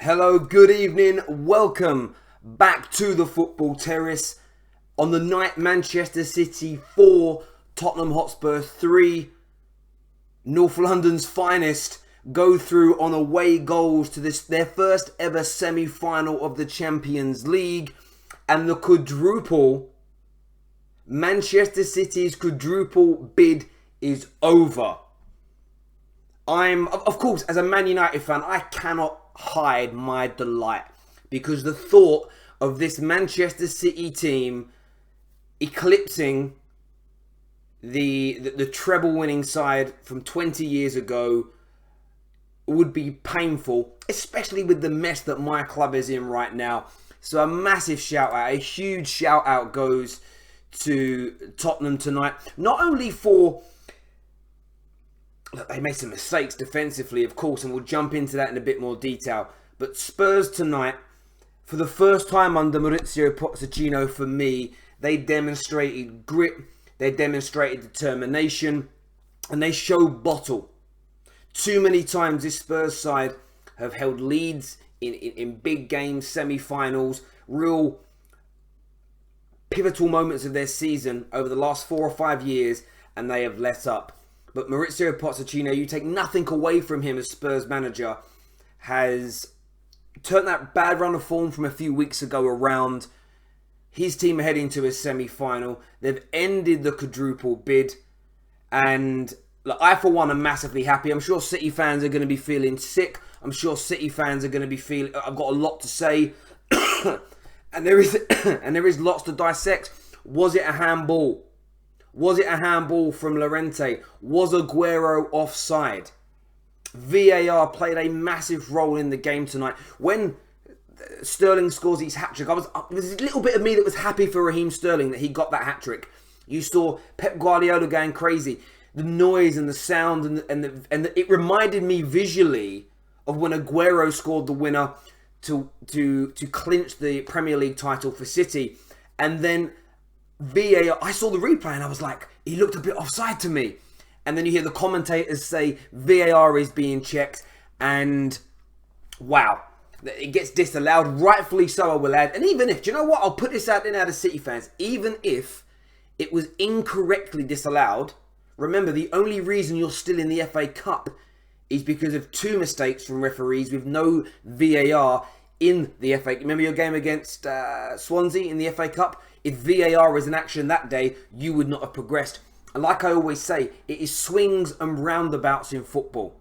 Hello, good evening, welcome back to the Football Terrace. On the night, Manchester City 4, Tottenham Hotspur 3, North London's finest go through on away goals to their first ever semi-final of the Champions League. And the quadruple, Manchester City's quadruple bid is over. Of course, as a Man United fan, I cannot hide my delight because the thought of this Manchester City team eclipsing the treble winning side from 20 years ago would be painful, especially with the mess that my club is in right now. So a massive shout out, a huge shout out goes to Tottenham tonight, not only for they made some mistakes defensively, of course, and we'll jump into that in a bit more detail. But Spurs tonight, for the first time under Maurizio Pochettino, for me, they demonstrated grit, they demonstrated determination, and they showed bottle. Too many times this Spurs side have held leads in big games, semi-finals, real pivotal moments of their season over the last 4 or 5 years, and they have let up. But Maurizio Pochettino, you take nothing away from him as Spurs manager, has turned that bad run of form from a few weeks ago around. His team are heading to a semi-final. They've ended the quadruple bid. And look, I, for one, am massively happy. I'm sure City fans are going to be feeling sick. I'm sure City fans are going to be feeling... I've got a lot to say. and there is lots to dissect. Was it a handball? Was it a handball from Llorente? Was Aguero offside? VAR played a massive role in the game tonight. When Sterling scores his hat-trick, there was a little bit of me that was happy for Raheem Sterling that he got that hat-trick. You saw Pep Guardiola going crazy. The noise and the sound and it reminded me visually of when Aguero scored the winner to clinch the Premier League title for City. And then VAR, I saw the replay and I was like, he looked a bit offside to me. And then you hear the commentators say VAR is being checked, and wow, it gets disallowed, rightfully so, I will add. And even if, do you know what, I'll put this out there now to City fans, even if it was incorrectly disallowed, remember the only reason you're still in the FA Cup is because of 2 mistakes from referees with no VAR in the FA. Remember your game against Swansea in the FA Cup? If VAR was in action that day, you would not have progressed. And like I always say, it is swings and roundabouts in football.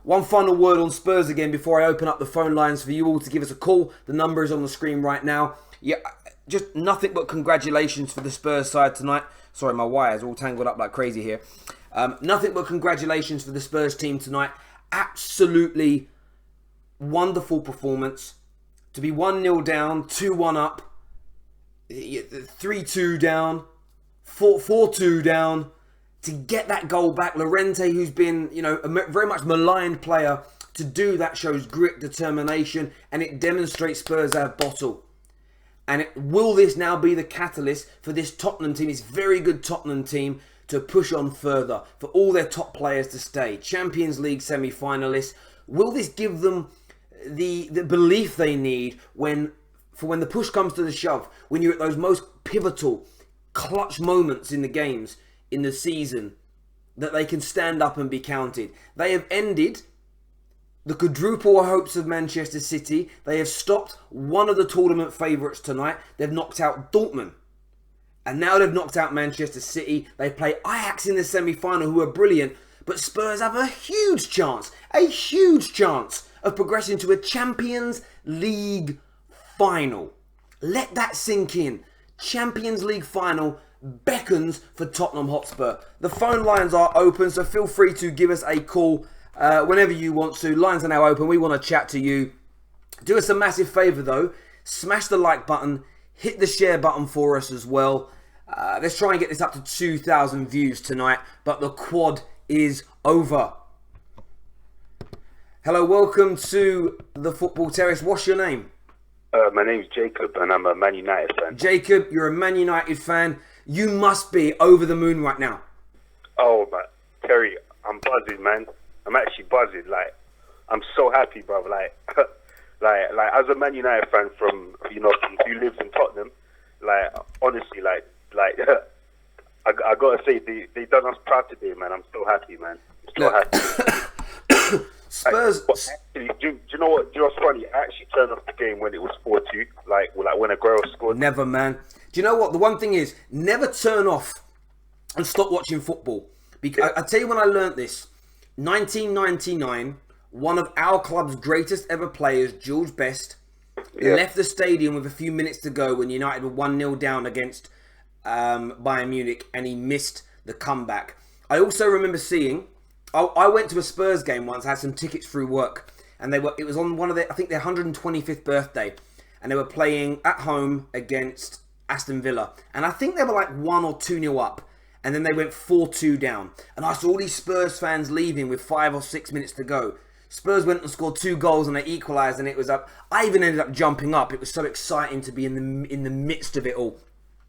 One final word on Spurs again before I open up the phone lines for you all to give us a call. The number is on the screen right now. Yeah, just nothing but congratulations for the Spurs side tonight. Sorry, my wires are all tangled up like crazy here. Nothing but congratulations for the Spurs team tonight. Absolutely wonderful performance. To be 1-0 down, 2-1 up, 3-2 down, 4-2 down, to get that goal back. Llorente, who's been, a very much maligned player, to do that shows grit, determination, and it demonstrates Spurs have bottle. And will this now be the catalyst for this Tottenham team, this very good Tottenham team, to push on further, for all their top players to stay? Champions League semi-finalists. Will this give them the belief they need when the push comes to the shove, when you're at those most pivotal, clutch moments in the games, in the season, that they can stand up and be counted? They have ended the quadruple hopes of Manchester City. They have stopped one of the tournament favourites tonight. They've knocked out Dortmund. And now they've knocked out Manchester City. They play Ajax in the semi-final, who are brilliant. But Spurs have a huge chance of progressing to a Champions League final. Let that sink in. Champions League final beckons for Tottenham Hotspur. The phone lines are open, so feel free to give us a call whenever you want to. Lines are now open. We want to chat to you. Do us a massive favour though. Smash the like button. Hit the share button for us as well. Let's try and get this up to 2,000 views tonight. But the quad is over. Hello, welcome to the Football Terrace. What's your name? My name's Jacob and I'm a Man United fan. Jacob, you're a Man United fan. You must be over the moon right now. Oh, man. Terry, I'm buzzing, man. I'm actually buzzing. Like, I'm so happy, bro. Like, Like as a Man United fan from who lives in Tottenham, like honestly, like I gotta say they done us proud today, man. I'm so happy, man. I'm so happy. Spurs. Actually, do you know what? Do you know what's funny? I actually turned off the game when it was 4-2, like when Aguero scored. Never, man. Do you know what? The one thing is, never turn off and stop watching football. Because I tell you when I learnt this, 1999, one of our club's greatest ever players, George Best, left the stadium with a few minutes to go when United were 1-0 down against Bayern Munich, and he missed the comeback. I also remember seeing, I went to a Spurs game once. I had some tickets through work, and it was on one of their, I think their 125th birthday, and they were playing at home against Aston Villa, and I think they were like 1 or 2-0 up, and then they went 4-2 down, and I saw all these Spurs fans leaving with 5 or 6 minutes to go. Spurs went and scored 2 goals and they equalised, and it was up. I even ended up jumping up. It was so exciting to be in the midst of it all.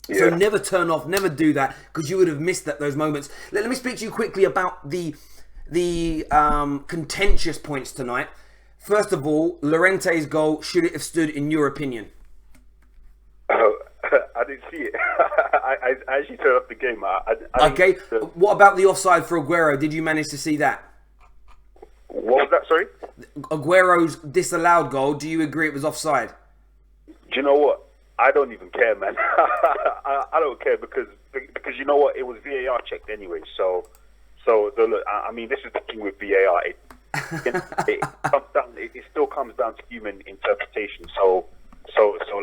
Yeah. So never turn off, never do that, because you would have missed those moments. Let me speak to you quickly about the contentious points tonight. First of all, Llorente's goal, should it have stood in your opinion? I didn't see it. I actually turned off the game. Okay. What about the offside for Aguero? Did you manage to see that? What was that? Sorry? Aguero's disallowed goal. Do you agree it was offside? Do you know what? I don't even care, man. I don't care because you know what? It was VAR checked anyway. So look, I mean, this is the thing with VAR. It still comes down to human interpretation. So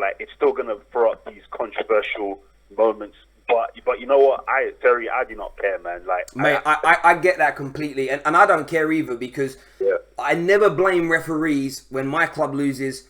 like it's still gonna throw up these controversial moments. But you know what, Terry, I do not care, man. Like, mate, I get that completely, and I don't care either, because I never blame referees when my club loses.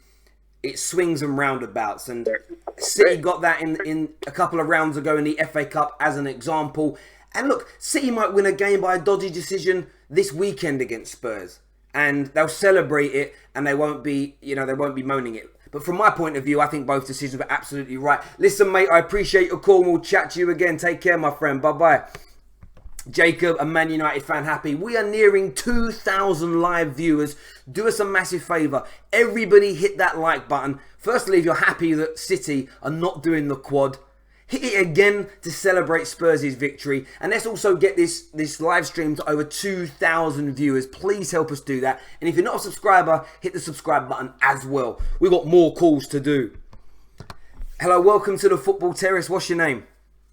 It swings and roundabouts, and City got that in a couple of rounds ago in the FA Cup as an example. And look, City might win a game by a dodgy decision this weekend against Spurs, and they'll celebrate it, and they won't be moaning it. But from my point of view, I think both decisions were absolutely right. Listen, mate, I appreciate your call, and we'll chat to you again. Take care, my friend. Bye-bye. Jacob, a Man United fan, happy. We are nearing 2,000 live viewers. Do us a massive favour. Everybody hit that like button. Firstly, if you're happy that City are not doing the quad, hit it again to celebrate Spurs' victory. And let's also get this live stream to over 2,000 viewers. Please help us do that. And if you're not a subscriber, hit the subscribe button as well. We've got more calls to do. Hello, welcome to the Football Terrace. What's your name?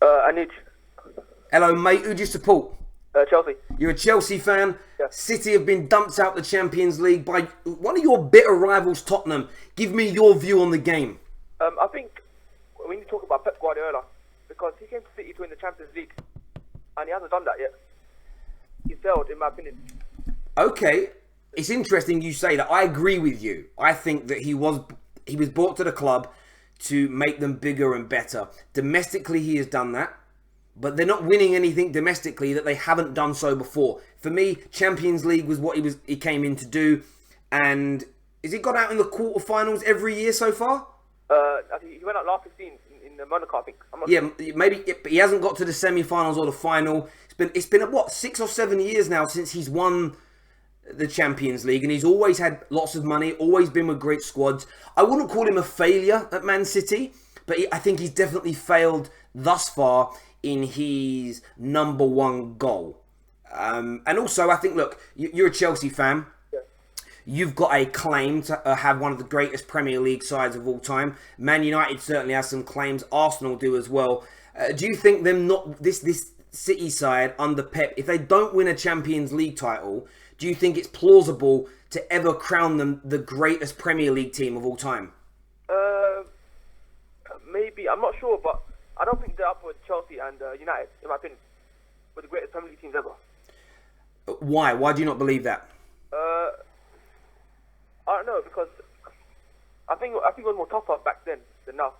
Anuj. Hello, mate. Who do you support? Chelsea. You're a Chelsea fan? Yeah. City have been dumped out the Champions League by one of your bitter rivals, Tottenham. Give me your view on the game. I think we need to talk about Pep Guardiola, because he came to City to win the Champions League, and he hasn't done that yet. He failed, in my opinion. Okay, it's interesting you say that. I agree with you. I think that he was brought to the club to make them bigger and better. Domestically, he has done that, but they're not winning anything domestically that they haven't done so before. For me, Champions League was what he came in to do, and has he got out in the quarterfinals every year so far? I think he went out last 15 in the Monaco, I think. Maybe, but he hasn't got to the semi-finals or the final. It's been what, 6 or 7 years now since he's won the Champions League, and he's always had lots of money, always been with great squads. I wouldn't call him a failure at Man City, but I think he's definitely failed thus far in his number one goal. And also, I think, look, you're a Chelsea fan. You've got a claim to have one of the greatest Premier League sides of all time. Man United certainly has some claims. Arsenal do as well. Do you think this City side under Pep, if they don't win a Champions League title, do you think it's plausible to ever crown them the greatest Premier League team of all time? Maybe. I'm not sure, but I don't think they're up with Chelsea and United, in my opinion, with the greatest Premier League teams ever. Why? Why do you not believe that? I don't know, because I think it was more tougher back then than now.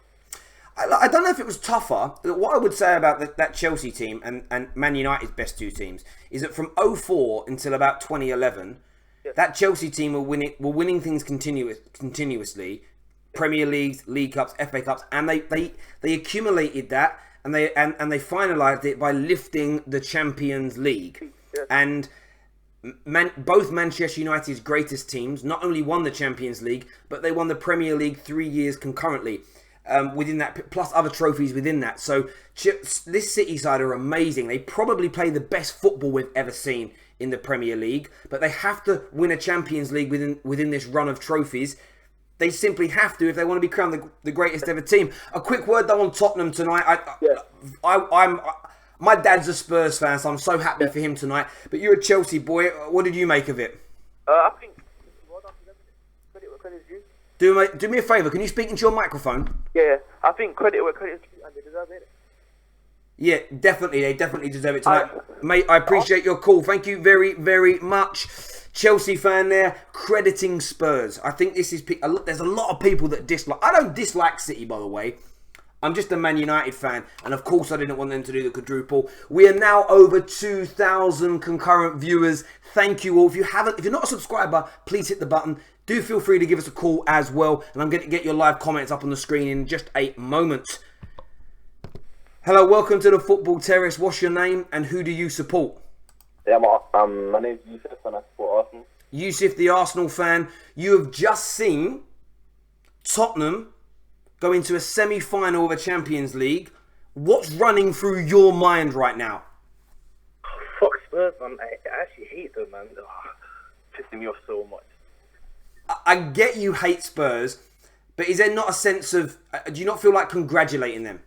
I don't know if it was tougher. What I would say about that Chelsea team and Man United's best two teams is that from 2004 until about 2011, that Chelsea team were winning things continuously, Premier Leagues, League Cups, FA Cups, and they accumulated that, and they finalised it by lifting the Champions League. Yeah. And both Manchester United's greatest teams not only won the Champions League, but they won the Premier League 3 years concurrently. Within that, plus other trophies within that. So this City side are amazing. They probably play the best football we've ever seen in the Premier League, but they have to win a Champions League within this run of trophies. They simply have to if they want to be crowned the greatest ever team. A quick word though on Tottenham tonight. My dad's a Spurs fan, so I'm so happy for him tonight. But you're a Chelsea boy. What did you make of it? I think credit where credit's due. Do me a favour. Can you speak into your microphone? Yeah, I think credit where credit's due, and they deserve it. Yeah, definitely. They definitely deserve it tonight. Mate, I appreciate your call. Thank you very, very much. Chelsea fan there, crediting Spurs. I think this is... There's a lot of people that dislike... I don't dislike City, by the way. I'm just a Man United fan. And of course, I didn't want them to do the quadruple. We are now over 2,000 concurrent viewers. Thank you all. If you're not a subscriber, please hit the button. Do feel free to give us a call as well. And I'm going to get your live comments up on the screen in just a moment. Hello, welcome to the Football Terrace. What's your name and who do you support? Yeah, my name's Yusuf and I support Arsenal. Yusuf, the Arsenal fan. You have just seen Tottenham go into a semi-final of a Champions League. What's running through your mind right now? Fuck Spurs, man. I actually hate them, man. Pissing me off so much. I get you hate Spurs, but is there not a sense of... do you not feel like congratulating them?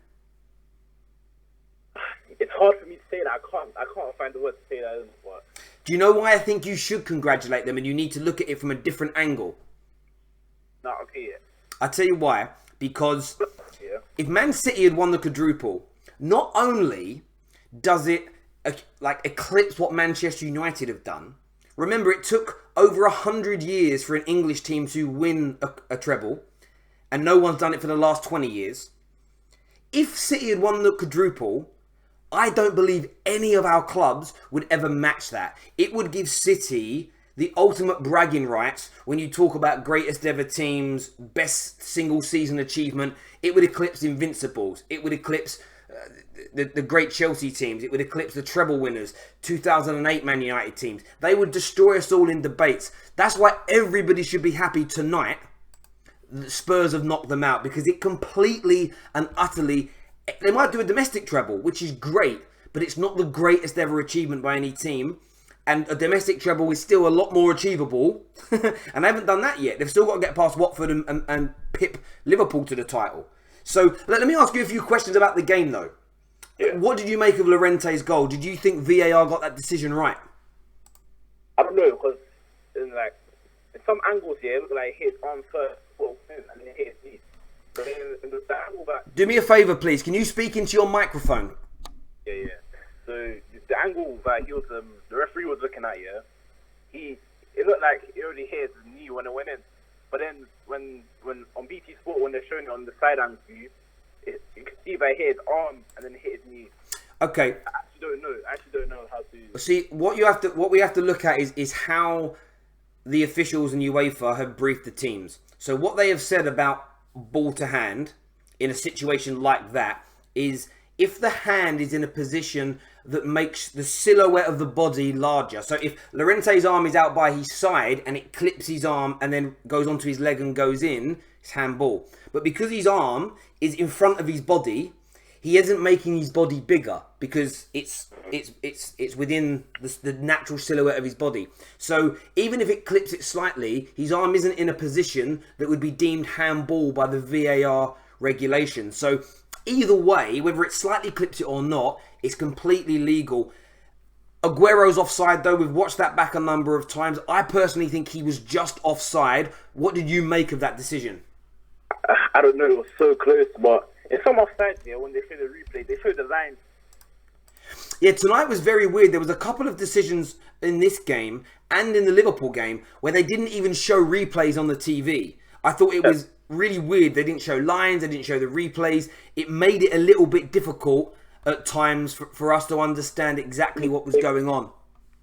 It's hard for me to say that. I can't find the words to say that. But... Do you know why I think you should congratulate them and you need to look at it from a different angle? No, okay, yeah. I'll tell you why. Because Yeah. if Man City had won the quadruple, not only does it eclipse what Manchester United have done. Remember, it took over 100 years for an English team to win a treble, and no one's done it for the last 20 years. If City had won the quadruple, I don't believe any of our clubs would ever match that. It would give City the ultimate bragging rights when you talk about greatest ever teams, best single season achievement. It would eclipse Invincibles. It would eclipse the great Chelsea teams. It would eclipse the treble winners, 2008 Man United teams. They would destroy us all in debates. That's why everybody should be happy tonight that Spurs have knocked them out, because it completely and utterly... They might do a domestic treble, which is great, but it's not the greatest ever achievement by any team. And a domestic treble is still a lot more achievable. And they haven't done that yet. They've still got to get past Watford and pip Liverpool to the title. So let me ask you a few questions about the game, though. Yeah. What did you make of Llorente's goal? Did you think VAR got that decision right? I don't know, because in some angles here, it looked like he hit arm first, and then he hit his knee. So in the angle that... Do me a favour, please. Can you speak into your microphone? Yeah. So the angle that the referee was looking at, it looked like he already hit his knee when it went in. But then when on BT Sport, when they're showing it on the sideline view, you can see that he hit his arm and then hit his knee. Okay. I actually don't know how to... See, what we have to look at is how the officials and UEFA have briefed the teams. So what they have said about ball to hand in a situation like that is if the hand is in a position that makes the silhouette of the body larger. So if Llorente's arm is out by his side and it clips his arm and then goes onto his leg and goes in, it's handball. But because his arm is in front of his body, he isn't making his body bigger because it's within the natural silhouette of his body. So even if it clips it slightly, his arm isn't in a position that would be deemed handball by the VAR regulation. So either way, whether it slightly clips it or not, it's completely legal. Aguero's offside though. We've watched that back a number of times. I personally think he was just offside. What did you make of that decision? I don't know, it was so close, but in some offsides here, when they show the replay, they show the lines. Yeah, tonight was very weird. There was a couple of decisions in this game and in the Liverpool game where they didn't even show replays on the TV. I thought it was really weird. They didn't show lines, they didn't show the replays. It made it a little bit difficult at times for us to understand exactly what was going on.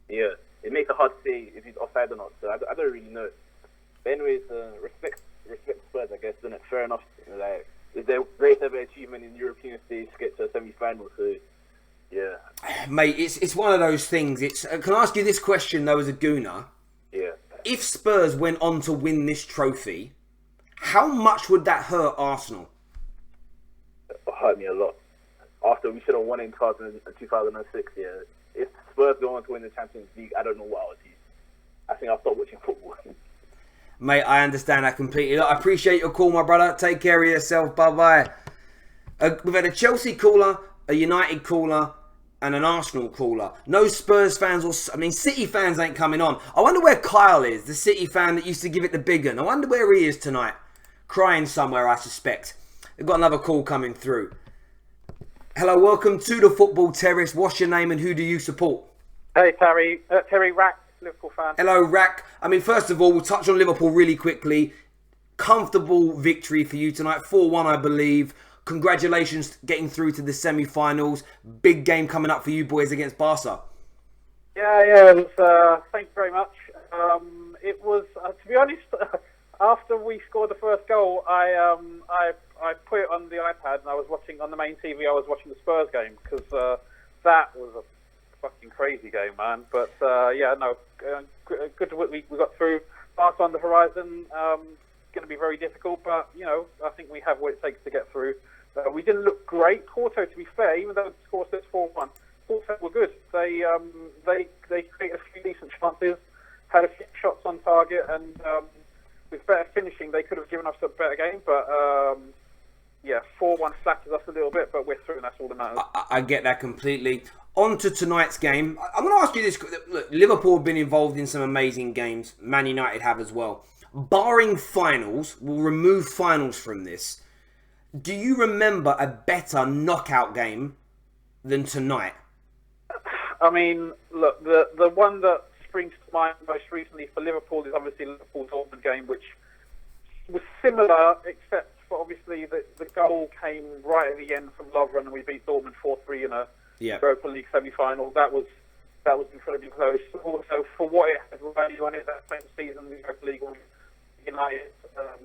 Yeah, it makes it hard to say if he's offside or not, so I don't really know. But anyways, respect Spurs, I guess, isn't it? Fair enough. Like, it's their greatest ever achievement in European stage to get to a semi-final, so Yeah. Mate, it's one of those things. Can I ask you this question though, as a Gooner? Yeah. If Spurs went on to win this trophy, how much would that hurt Arsenal? It hurt me a lot. After we should have won in 2006, yeah. If Spurs go on to win the Champions League, I don't know what I would do. I think I'll stop watching football. Mate, I understand that completely. Look, I appreciate your call, my brother. Take care of yourself. Bye-bye. We've had a Chelsea caller, a United caller, and an Arsenal caller. No Spurs fans City fans ain't coming on. I wonder where Kyle is, the City fan that used to give it the big one. I wonder where he is tonight. Crying somewhere, I suspect. We've got another call coming through. Hello, welcome to the Football Terrace. What's your name and who do you support? Hey, Terry. Terry Rack, Liverpool fan. Hello, Rack. First of all, we'll touch on Liverpool really quickly. Comfortable victory for you tonight. 4-1, I believe. Congratulations getting through to the semi-finals. Big game coming up for you boys against Barca. Yeah, it was, thank you very much. It was, to be honest, after we scored the first goal, I put it on the iPad and I was watching, on the main TV, I was watching the Spurs game because that was a fucking crazy game, man. But, good we got through. Barca on the horizon, going to be very difficult, but, I think we have what it takes to get through. We didn't look great. Porto, to be fair, even though the score says 4-1, Porto were good. They created a few decent chances, had a few shots on target, and with better finishing, they could have given us a better game. But 4-1 flatters us a little bit, but we're through, and that's all that matters. I get that completely. On to tonight's game. I'm going to ask you this. Look, Liverpool have been involved in some amazing games. Man United have as well. Barring finals, we'll remove finals from this. Do you remember a better knockout game than tonight? Look, the one that springs to mind most recently for Liverpool is obviously Liverpool Dortmund game, which was similar, except for obviously the goal came right at the end from Lovren, and we beat Dortmund 4-3 in a Europa League semi-final. That was incredibly close. Also, for what it had value on it that same season, the Europa League won United,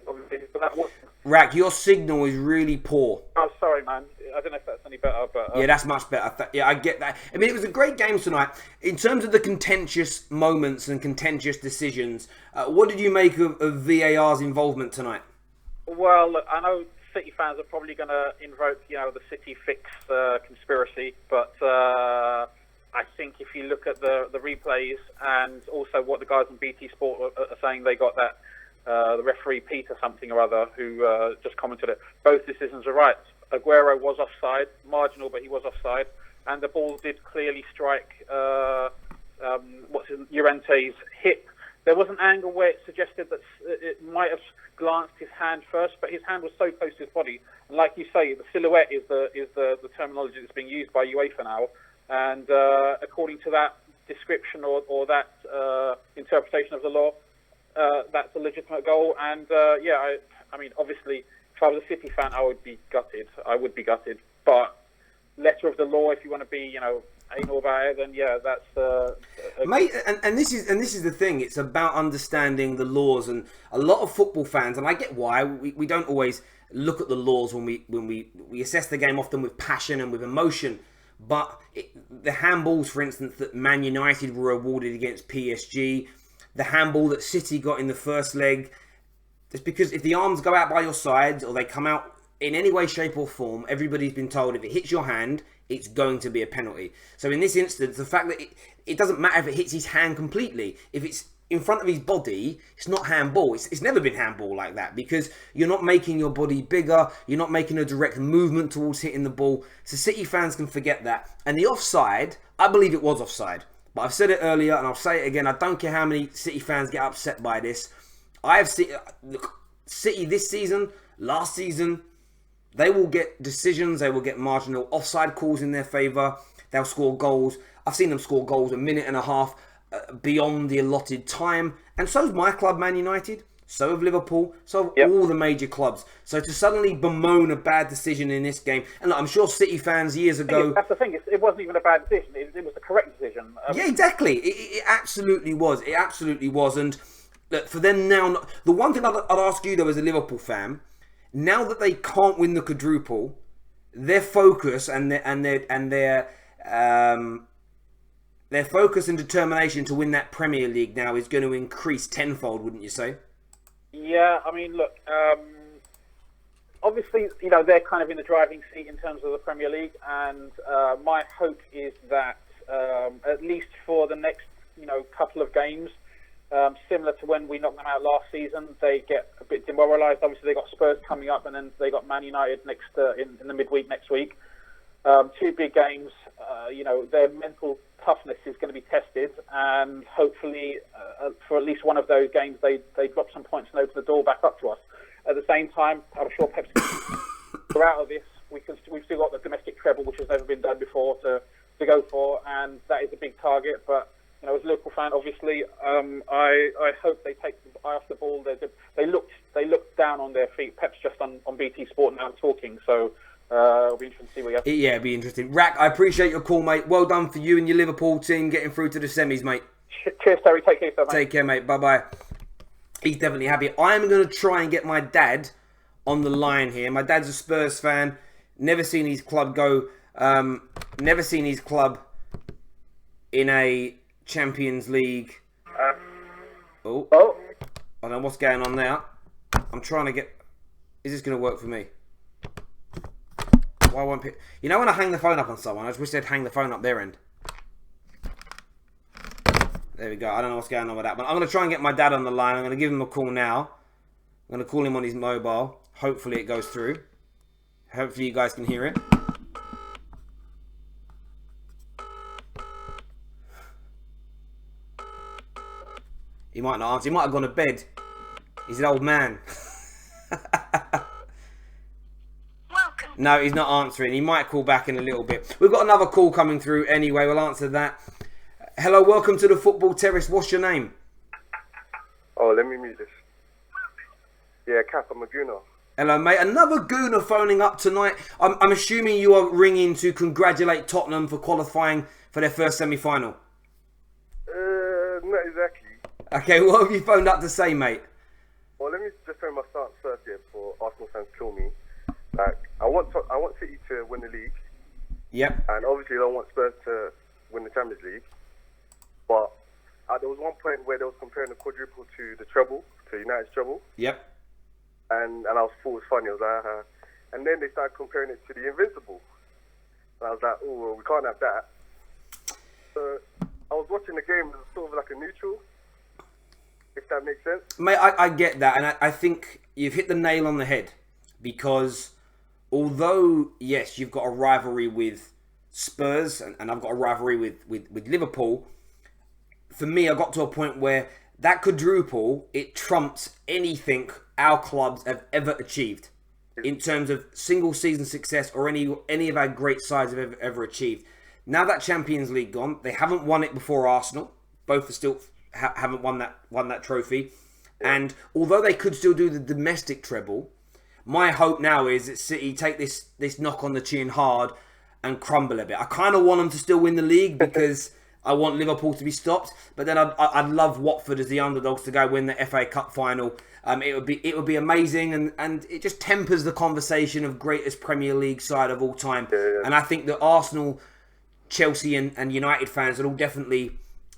obviously, but that was. Rack, your signal is really poor. Oh, sorry, man. I don't know if that's any better, but yeah, that's much better. Yeah, I get that. It was a great game tonight. In terms of the contentious moments and contentious decisions, what did you make of VAR's involvement tonight? Well, look, I know City fans are probably going to invoke, the City fix conspiracy, but I think if you look at the replays and also what the guys on BT Sport are saying, they got that. The referee, Peter something or other, who just commented it. Both decisions are right. Aguero was offside, marginal, but he was offside. And the ball did clearly strike Llorente's hip. There was an angle where it suggested that it might have glanced his hand first, but his hand was so close to his body. And like you say, the silhouette is the terminology that's being used by UEFA now. And according to that description or that interpretation of the law, that's a legitimate goal, and obviously, if I was a City fan, I would be gutted. But letter of the law, if you want to be, anal about it, then that's mate. And this is the thing. It's about understanding the laws, and a lot of football fans, and I get why we don't always look at the laws when we assess the game often with passion and with emotion. But the handballs, for instance, that Man United were awarded against PSG. The handball that City got in the first leg, it's because if the arms go out by your sides or they come out in any way, shape or form, everybody's been told if it hits your hand, it's going to be a penalty. So in this instance, the fact that it doesn't matter if it hits his hand completely. If it's in front of his body, it's not handball. It's never been handball like that because you're not making your body bigger. You're not making a direct movement towards hitting the ball. So City fans can forget that. And the offside, I believe it was offside. But I've said it earlier and I'll say it again. I don't care how many City fans get upset by this. I have seen City this season, last season, they will get decisions. They will get marginal offside calls in their favour. They'll score goals. I've seen them score goals a minute and a half beyond the allotted time. And so's my club, Man United. So have Liverpool. So have all the major clubs. So to suddenly bemoan a bad decision in this game, and look, I'm sure City fans years ago. That's the thing. It wasn't even a bad decision. It was the correct decision. Yeah, exactly. It absolutely was. It absolutely was. And look, for them now, the one thing I'd ask you though, as a Liverpool fan, now that they can't win the quadruple, their focus and their their focus and determination to win that Premier League now is going to increase tenfold, wouldn't you say? Yeah, I mean, look, obviously, you know, they're kind of in the driving seat in terms of the Premier League, and my hope is that at least for the next, you know, couple of games, similar to when we knocked them out last season, they get a bit demoralised. Obviously, they got Spurs coming up, and then they got Man United next in the midweek next week. Two big games. You know, their mental toughness is going to be tested, and hopefully, for at least one of those games, they drop some points and open the door back up to us. At the same time, I'm sure Pep's we're out of this. We've still got the domestic treble, which has never been done before, to go for, and that is a big target. But you know, as a Liverpool fan, obviously, I hope they take the eye off the ball. They looked down on their feet. Pep's just on BT Sport now talking, so it'll be interesting to see what you have. Yeah, it'll be interesting. Rack, I appreciate your call, mate. Well done for you and your Liverpool team getting through to the semis, mate. Cheers, Terry. Take care, mate. Take care, mate. Bye-bye. He's definitely happy. I'm going to try and get my dad on the line here. My dad's a Spurs fan. Never seen his club go. Never seen his club in a Champions League. I don't know what's going on there. I'm trying to get... Is this going to work for me? Why won't people... You know when I hang the phone up on someone, I just wish they'd hang the phone up their end. There we go. I don't know what's going on with that. But I'm going to try and get my dad on the line. I'm going to give him a call now. I'm going to call him on his mobile. Hopefully it goes through. Hopefully you guys can hear it. He might not answer. He might have gone to bed. He's an old man. No, he's not answering. He might call back in a little bit. We've got another call coming through anyway. We'll answer that. Hello, welcome to the Football Terrace. What's your name? Oh, let me mute this. Yeah, Kath, I'm a Gooner. Hello, mate. Another Gooner phoning up tonight. I'm assuming you are ringing to congratulate Tottenham for qualifying for their first semi-final. Not exactly. Okay, what have you phoned up to say, mate? Well, let me just say my stance first here before Arsenal fans kill me. Like, I want City to win the league. Yep. And obviously I don't want Spurs to win the Champions League. But there was one point where they was comparing the quadruple to the treble, to United's treble. Yep. And I thought it was funny. I was like, And then they started comparing it to the Invincible. And I was like, oh, well, we can't have that. So I was watching the game as sort of like a neutral, if that makes sense. Mate, I get that. And I think you've hit the nail on the head. Because although, yes, you've got a rivalry with Spurs and I've got a rivalry with Liverpool, for me, I got to a point where that quadruple, it trumps anything our clubs have ever achieved in terms of single season success or any of our great sides have ever achieved. Now that Champions League gone, they haven't won it before Arsenal. Both are still haven't won that trophy. And although they could still do the domestic treble, my hope now is that City take this knock on the chin hard and crumble a bit. I kind of want them to still win the league because I want Liverpool to be stopped. But then I'd love Watford as the underdogs to go win the FA Cup final. It would be amazing, and it just tempers the conversation of greatest Premier League side of all time. Yeah. And I think that Arsenal, Chelsea, and United fans are all definitely...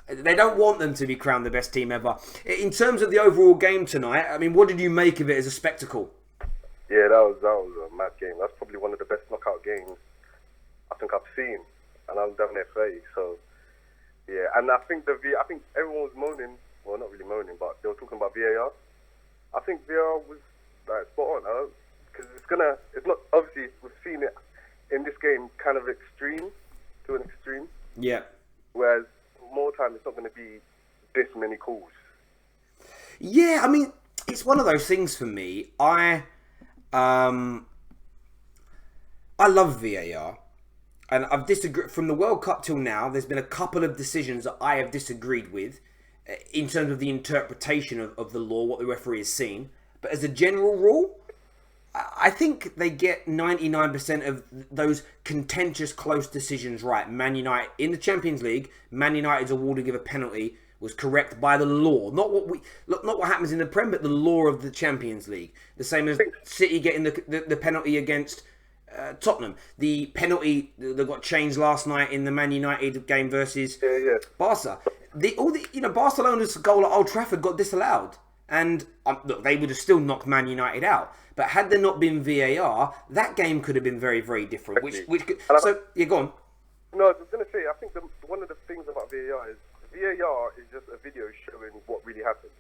They don't want them to be crowned the best team ever. In terms of the overall game tonight, I mean, what did you make of it as a spectacle? Yeah, that was a mad game. That's probably one of the best knockout games I think I've seen, and I'm down there for it. So yeah, and I think everyone was moaning. Well, not really moaning, but they were talking about VAR. I think VAR was like spot on, because it's not obviously we've seen it in this game kind of extreme to an extreme. Yeah. Whereas more time it's not going to be this many calls. Yeah, I mean, it's one of those things for me. I love VAR, and I've disagreed from the World Cup till now. There's been a couple of decisions that I have disagreed with in terms of the interpretation of the law, what the referee has seen. But as a general rule, I think they get 99% of those contentious, close decisions right. Man United in the Champions League, Man United's awarding of a penalty was correct by the law, not what happens in the Prem, but the law of the Champions League. The same as City getting the penalty against Tottenham. The penalty that got changed last night in the Man United game versus Barca. Barcelona's goal at Old Trafford got disallowed. And look, they would have still knocked Man United out. But had there not been VAR, that game could have been very, very different. Go on. No, I was going to say, I think one of the things about VAR is just a video showing what really happened.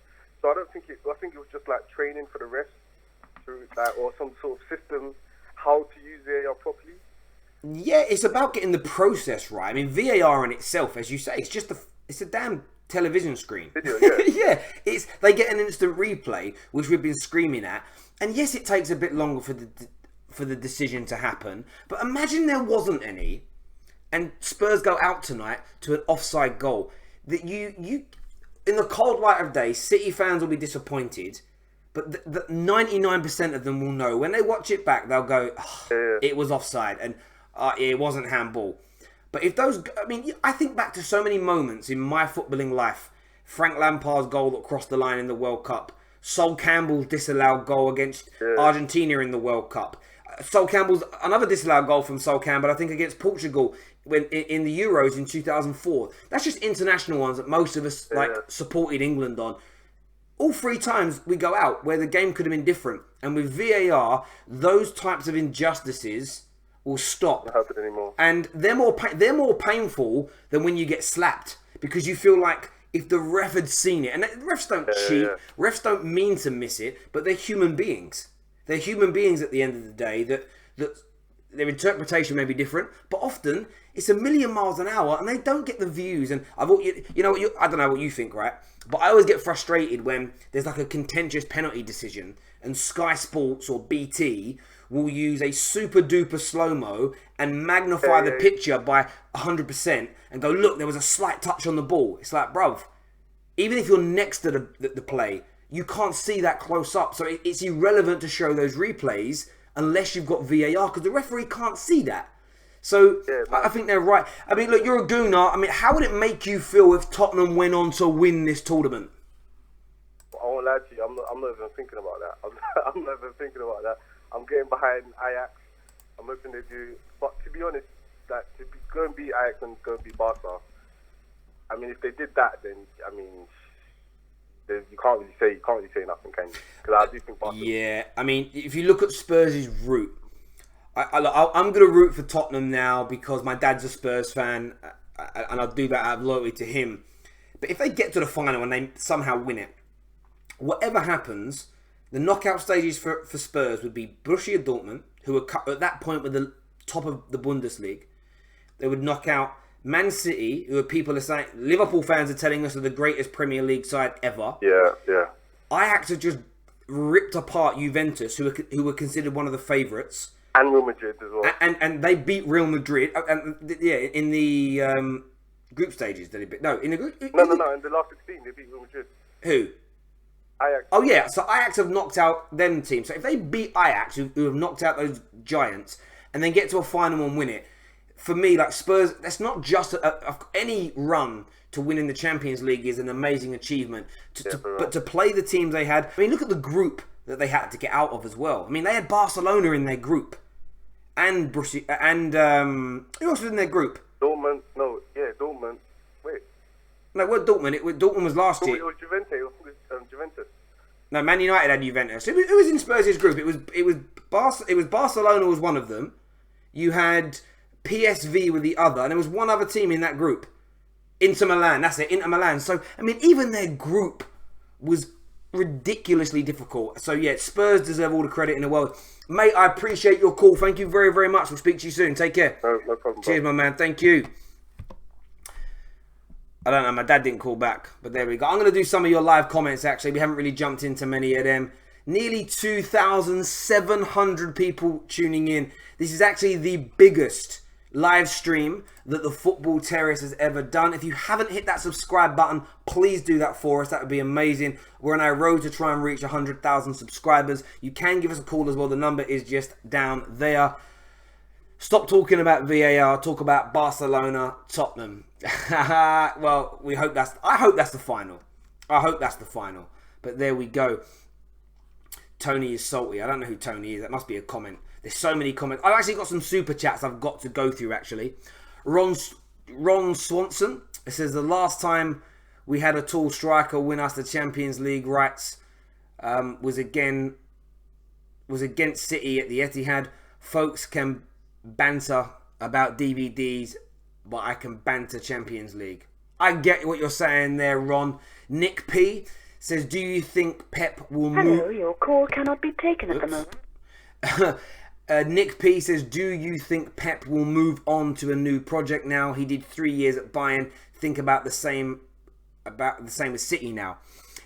So I think it was just like training for the refs through that, or some sort of system how to use VAR properly. Yeah, it's about getting the process right. I mean, VAR in itself, as you say, it's a damn television screen. Video, yeah. Yeah, they get an instant replay, which we've been screaming at, and yes, it takes a bit longer for the decision to happen. But imagine there wasn't any, and Spurs go out tonight to an offside goal. That you in the cold light of day, City fans will be disappointed, but 99% of them will know when they watch it back. They'll go, it was offside, and it wasn't handball. But I think back to so many moments in my footballing life. Frank Lampard's goal that crossed the line in the World Cup. Sol Campbell's disallowed goal against Argentina in the World Cup. Sol Campbell's another disallowed goal from Sol Campbell, I think, against Portugal when in the Euros in 2004. That's just international ones that most of us supported England on. All 3 times we go out where the game could have been different, and with VAR, those types of injustices will stop. Not happen anymore. And they're more painful than when you get slapped, because you feel like if the ref had seen it, and refs don't cheat, refs don't mean to miss it, but they're human beings. They're human beings at the end of the day that their interpretation may be different, but often it's a million miles an hour and they don't get the views. And I don't know what you think, right? But I always get frustrated when there's like a contentious penalty decision and Sky Sports or BT will use a super duper slow-mo and magnify the picture by 100% and go, look, there was a slight touch on the ball. It's like, bruv, even if you're next to the play, you can't see that close up. So it's irrelevant to show those replays unless you've got VAR, because the referee can't see that. So I think they're right. I mean, look, you're a gooner. I mean, how would it make you feel if Tottenham went on to win this tournament? I won't lie to you, I'm not even thinking about that. I'm not even thinking about that. I'm getting behind Ajax. I'm hoping they do. But to be honest, go and beat Ajax and go and beat Barca. I mean, if they did that, then you can't really say nothing, can you? Because I do think Barca. Yeah, I mean, if you look at Spurs' route, I'm going to root for Tottenham now because my dad's a Spurs fan, and I'll do that out of loyalty to him. But if they get to the final and they somehow win it, whatever happens, the knockout stages for Spurs would be Borussia Dortmund, who were at that point were the top of the Bundesliga. They would knock out Man City, who people are saying, Liverpool fans are telling us are the greatest Premier League side ever. Yeah. Ajax have just ripped apart Juventus, who were considered one of the favourites. And Real Madrid as well. And they beat Real Madrid. In the group stages. Did they beat? No, in the group. No. In the last 16, they beat Real Madrid. Who? Ajax. Oh yeah. So Ajax have knocked out them teams. So if they beat Ajax, who have knocked out those giants, and then get to a final and win it, for me, like Spurs, that's not just any run to winning the Champions League is an amazing achievement. But to play the teams they had, I mean, look at the group that they had to get out of as well. I mean, they had Barcelona in their group, and Borussia, and who else was in their group? Dortmund. Wait. No, what Dortmund? Dortmund was last year. It was Juventus. No, Man United had Juventus. Who was in Spurs' group? It was Barcelona was one of them. You had PSV with the other, and there was one other team in that group. Inter Milan, that's it, Inter Milan. So, I mean, even their group was ridiculously difficult. So, yeah, Spurs deserve all the credit in the world. Mate, I appreciate your call. Thank you very, very much. We'll speak to you soon. Take care. No problem. Cheers, my man. Thank you. I don't know, my dad didn't call back, but there we go. I'm going to do some of your live comments, actually. We haven't really jumped into many of them. Nearly 2,700 people tuning in. This is actually the biggest live stream that the Football Terrace has ever done. If you haven't hit that subscribe button, please do that for us. That would be amazing. We're on our road to try and reach 100,000 subscribers. You can give us a call as well. The number is just down there. Stop talking about VAR. Talk about Barcelona, Tottenham. Well, I hope that's the final. But there we go. Tony is salty. I don't know who Tony is. That must be a comment. There's so many comments. I've actually got some super chats I've got to go through, actually. Ron Swanson, it says, the last time we had a tall striker win us the Champions League rights was against City at the Etihad. Folks can banter about DVDs, but I can banter Champions League. I get what you're saying there, Ron. Nick P says, do you think Pep will move... Hello, your call cannot be taken at the moment. Nick P says, do you think Pep will move on to a new project now? He did 3 years at Bayern. Think about the same as City now.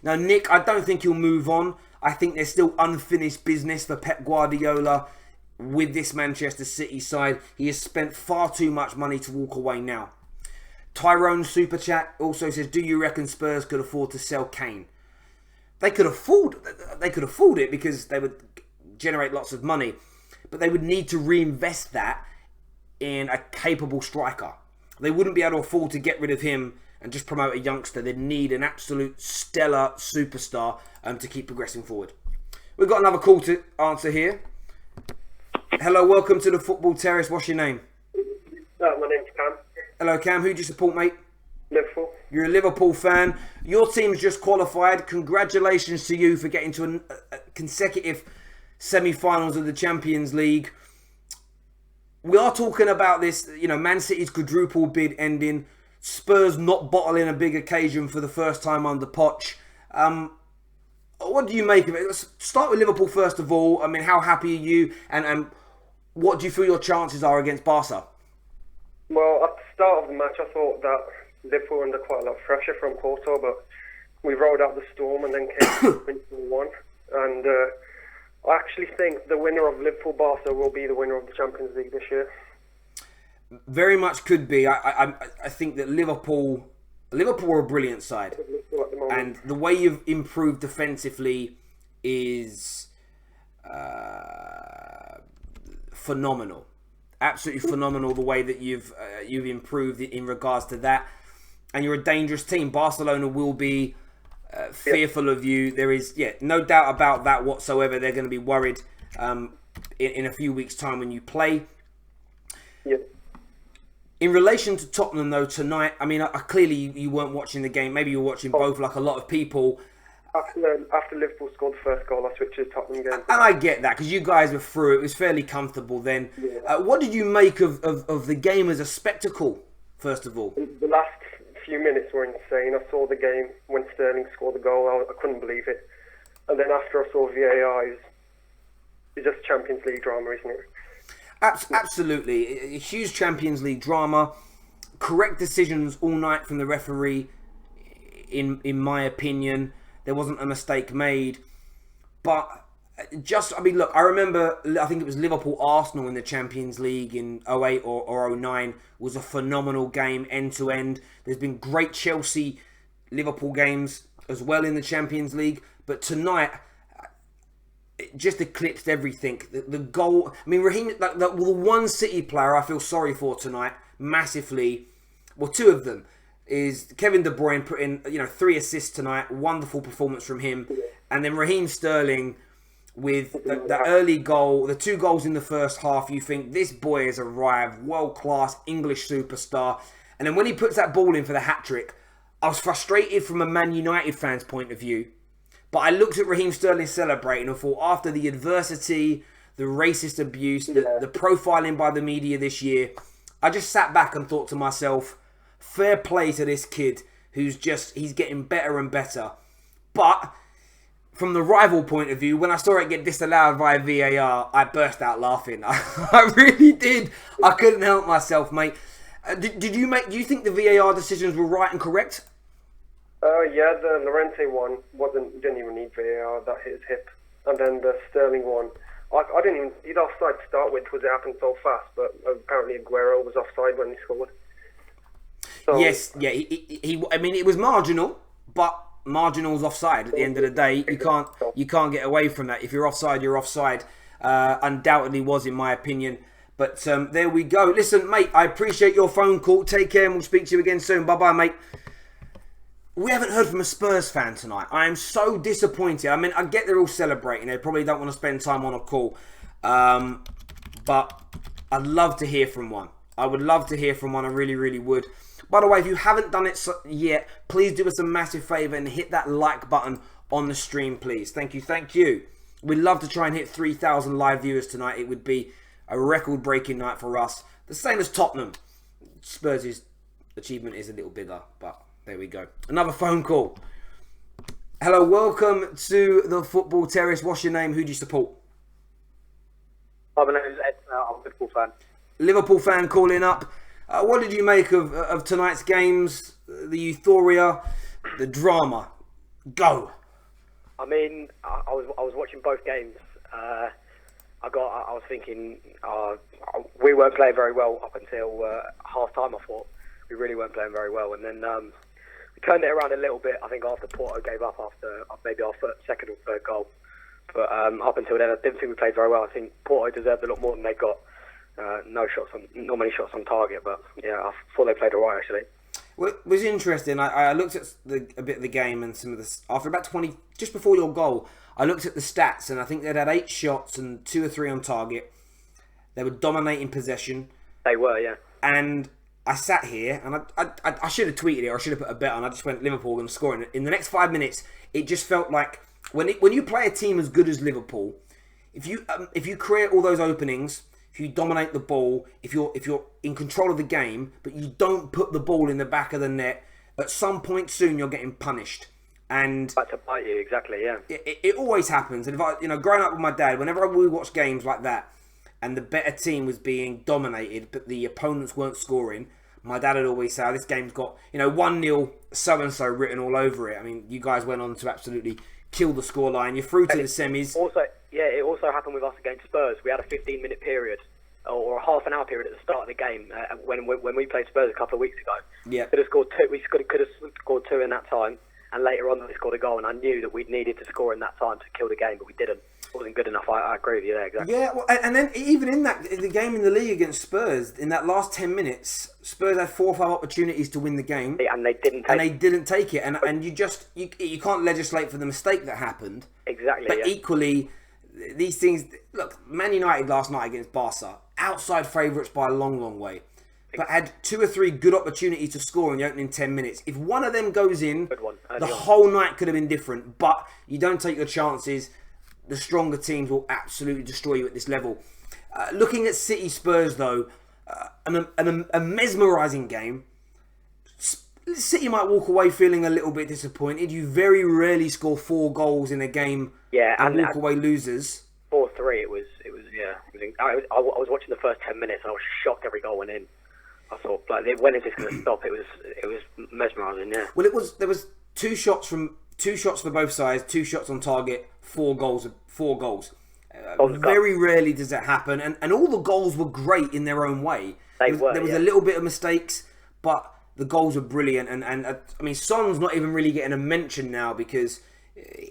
Now, Nick, I don't think he'll move on. I think there's still unfinished business for Pep Guardiola with this Manchester City side. He has spent far too much money to walk away now. Tyrone Super Chat also says, do you reckon Spurs could afford to sell Kane? They could afford it because they would generate lots of money. But they would need to reinvest that in a capable striker. They wouldn't be able to afford to get rid of him and just promote a youngster. They'd need an absolute stellar superstar to keep progressing forward. We've got another call to answer here. Hello, welcome to the Football Terrace. What's your name? My name's Cam. Hello, Cam. Who do you support, mate? Liverpool. You're a Liverpool fan. Your team's just qualified. Congratulations to you for getting to a consecutive semi-finals of the Champions League. We are talking about this, Man City's quadruple bid ending. Spurs not bottling a big occasion for the first time under Poch. What do you make of it? Let's start with Liverpool first of all. I mean, how happy are you? And what do you feel your chances are against Barca? Well, at the start of the match, I thought that Liverpool were under quite a lot of pressure from Porto, but we rode out the storm and then came into 1. And I actually think the winner of Liverpool-Barca will be the winner of the Champions League this year. Very much could be. I think that Liverpool are a brilliant side. And the way you've improved defensively is phenomenal. Absolutely phenomenal, the way that you've improved in regards to that. And you're a dangerous team. Barcelona will be fearful of you. There is no doubt about that whatsoever. They're going to be worried in a few weeks' time when you play. Yeah. In relation to Tottenham, though, tonight, I mean, clearly you weren't watching the game. Maybe you were watching both, like a lot of people. After Liverpool scored the first goal, I switched to the Tottenham game. And I get that, because you guys were through. It was fairly comfortable then. Yeah. What did you make of the game as a spectacle, first of all? The last few minutes were insane. I saw the game when Sterling scored the goal. I couldn't believe it. And then after I saw VAR, it's just Champions League drama, isn't it? Absolutely. A huge Champions League drama. Correct decisions all night from the referee, in my opinion. There wasn't a mistake made. But look, I remember, I think it was Liverpool-Arsenal in the Champions League in 08 or 09 was a phenomenal game, end-to-end. There's been great Chelsea-Liverpool games as well in the Champions League. But tonight, it just eclipsed everything. The goal, I mean, Raheem, the one City player I feel sorry for tonight, massively, well, two of them, is Kevin De Bruyne put in 3 assists tonight. Wonderful performance from him. And then Raheem Sterling with the early goal, the 2 goals in the first half. You think this boy has arrived, world-class English superstar. And then when he puts that ball in for the hat-trick, I was frustrated from a Man United fan's point of view. But I looked at Raheem Sterling celebrating and thought, after the adversity, the racist abuse, the profiling by the media this year, I just sat back and thought to myself, fair play to this kid he's getting better and better. But from the rival point of view, when I saw it get disallowed via VAR, I burst out laughing. I really did. I couldn't help myself, mate. Do you think the VAR decisions were right and correct? Yeah, the Llorente one didn't even need VAR. That hit his hip, and then the Sterling one, I didn't even see the offside to start with because it happened so fast. But apparently Aguero was offside when he scored. So, yes, yeah. I mean, it was marginal, but marginal's offside. At the end of the day, you can't get away from that. If you're offside, you're offside. Undoubtedly was, in my opinion. But there we go. Listen, mate, I appreciate your phone call. Take care, and we'll speak to you again soon. Bye-bye, mate. We haven't heard from a Spurs fan tonight. I am so disappointed. I mean, I get they're all celebrating. They probably don't want to spend time on a call. but I'd love to hear from one. I would love to hear from one. I really, really would. By the way, if you haven't done it yet, please do us a massive favour and hit that like button on the stream, please. Thank you, thank you. We'd love to try and hit 3,000 live viewers tonight. It would be a record-breaking night for us. The same as Tottenham. Spurs' achievement is a little bigger, but there we go. Another phone call. Hello, welcome to the Football Terrace. What's your name? Who do you support? My name is Ed. I'm a Liverpool fan. Liverpool fan calling up. What did you make of tonight's games? The euphoria, the drama. Go. I mean, I was watching both games. I was thinking we weren't playing very well up until half time. I thought we really weren't playing very well, and then we turned it around a little bit. I think after Porto gave up after maybe our second or third goal. But up until then, I didn't think we played very well. I think Porto deserved a lot more than they got. Not many shots on target, but yeah, I thought they played alright actually. Well, it was interesting. I looked at a bit of the game and some of the after about 20, just before your goal, I looked at the stats and I think they'd had 8 shots and 2 or 3 on target. They were dominating possession. They were, yeah. And I sat here and I should have tweeted it or I should have put a bet on. I just went Liverpool and scoring. In the next 5 minutes, it just felt like when you play a team as good as Liverpool, if you create all those openings, if you dominate the ball, if you're in control of the game, but you don't put the ball in the back of the net, at some point soon you're getting punished. And back to bite you, exactly, yeah. It always happens. And if I, growing up with my dad, whenever we watched games like that, and the better team was being dominated, but the opponents weren't scoring, my dad would always say, oh, "This game's got 1-0 so and so written all over it." I mean, you guys went on to absolutely kill the scoreline. You're through to the semis. It also happened with us against Spurs. We had a 15-minute period, or a half an hour period at the start of the game when we played Spurs a couple of weeks ago. Yeah, could have scored 2. We could have scored 2 in that time, and later on we scored a goal. And I knew that we needed to score in that time to kill the game, but we didn't. It wasn't good enough. I agree with you there, exactly. Yeah, well, and then even in the game in the league against Spurs, in that last 10 minutes, Spurs had 4 or 5 opportunities to win the game, and they didn't take it. And you can't legislate for the mistake that happened. Exactly. But yeah. Equally, these things. Look, Man United last night against Barca, outside favourites by a long, long way, but had 2 or 3 good opportunities to score in the opening 10 minutes. If one of them goes in, the whole night could have been different. But you don't take your chances. The stronger teams will absolutely destroy you at this level. Looking at City Spurs, though, a mesmerising game. City might walk away feeling a little bit disappointed. You very rarely score 4 goals in a game and walk away losers. 4-3, it was I was watching the first 10 minutes and I was shocked every goal went in. I thought, like, when is this going to stop? It was mesmerising, yeah. Well, there was 2 shots for both sides, 2 shots on target, 4 goals. Very rarely does that happen, and all the goals were great in their own way. There was a little bit of mistakes, but the goals were brilliant. And I mean, Son's not even really getting a mention now because